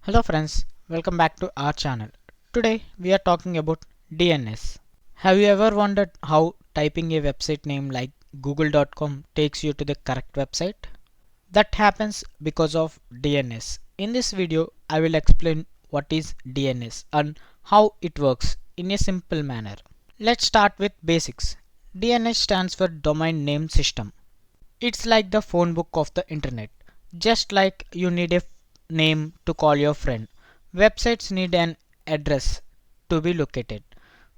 Hello friends, welcome back to our channel. Today we are talking about DNS. Have you ever wondered how typing a website name like google.com takes you to the correct website? That happens because of DNS. In this video I will explain what is DNS and how it works in a simple manner. Let's start with basics. DNS stands for Domain Name System. It's like the phone book of the internet. Just like you need a name to call your friend, websites need an address to be located.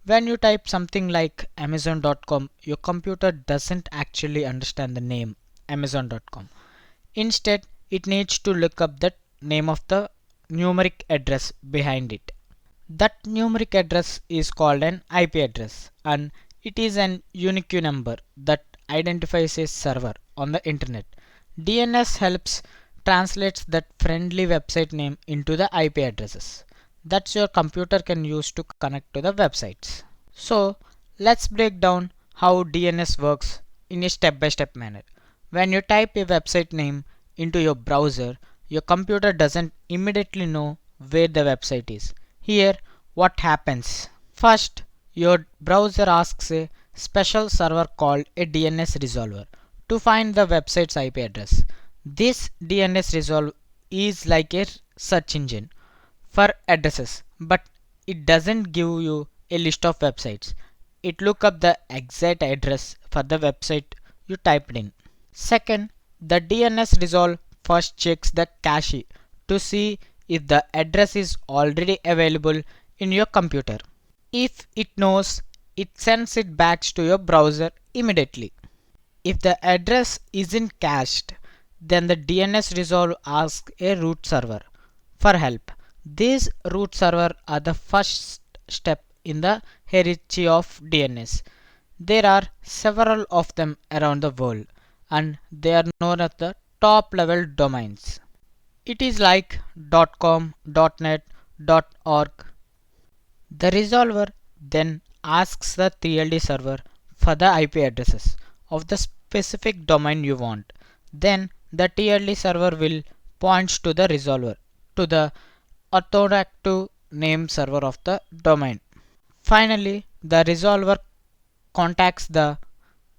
When you type something like amazon.com, your computer doesn't actually understand the name amazon.com. Instead, it needs to look up the name of the numeric address behind it. That numeric address is called an IP address, and it is an unique number that identifies a server on the internet. DNS helps translates that friendly website name into the IP addresses that your computer can use to connect to the websites. So let's break down how DNS works in a step-by-step manner. When you type a website name into your browser, your computer doesn't immediately know where the website is. Here, what happens? First, your browser asks a special server called a DNS resolver to find the website's IP address. This DNS resolve is like a search engine for addresses, but it doesn't give you a list of websites. It looks up the exact address for the website you typed in. Second, the DNS resolve first checks the cache to see if the address is already available in your computer. If it knows, it sends it back to your browser immediately. If the address isn't cached, then the DNS resolve asks a root server for help. These root server are the first step in the hierarchy of DNS. There are several of them around the world, and they are known as the top level domains. It is like .com, .net, .org. The resolver then asks the TLD server for the IP addresses of the specific domain you want. Then the TLD server will point to the resolver to the authoritative name server of the domain. Finally, the resolver contacts the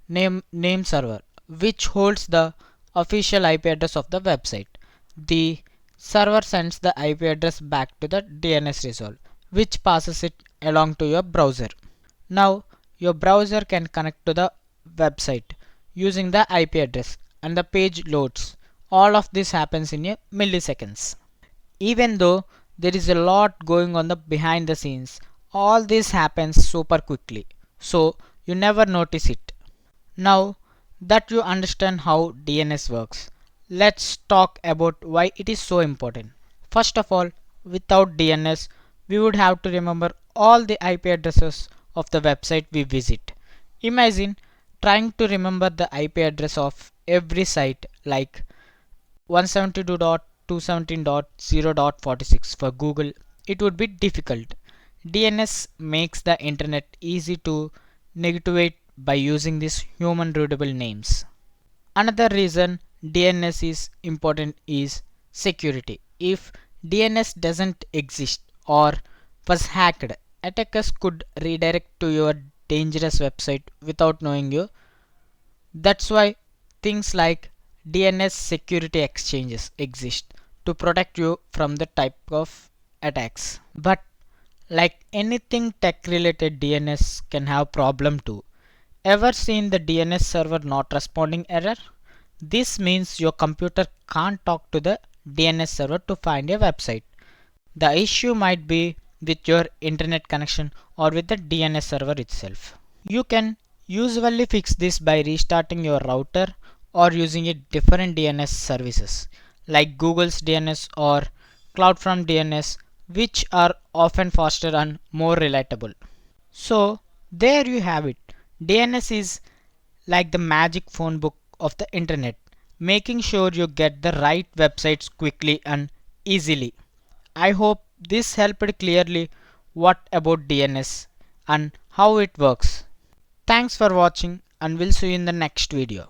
name server, which holds the official IP address of the website. The server sends the IP address back to the DNS resolve, which passes it along to your browser. Now your browser can connect to the website using the IP address and the page loads. All of this happens in a milliseconds. Even though there is a lot going on the behind the scenes, all this happens super quickly, so you never notice it. Now that you understand how DNS works, let's talk about why it is so important. First of all, without DNS, we would have to remember all the IP addresses of the website we visit. Imagine trying to remember the IP address of every site like 172.217.0.46 for Google. It would be difficult. DNS makes the internet easy to navigate by using these human readable names. Another reason DNS is important is security. If DNS doesn't exist or was hacked, attackers could redirect to your dangerous website without knowing you. That's why things like DNS security exchanges exist to protect you from the type of attacks. But like anything tech related, DNS can have problem too. Ever seen the DNS server not responding error? This means your computer can't talk to the DNS server to find a website. The issue might be with your internet connection or with the DNS server itself. You can usually fix this by restarting your router or using a different DNS services like Google's DNS or CloudFront DNS, which are often faster and more reliable. So there you have it. DNS is like the magic phone book of the internet, making sure you get the right websites quickly and easily. I hope this helped clearly what about DNS and how it works. Thanks for watching, and we'll see you in the next video.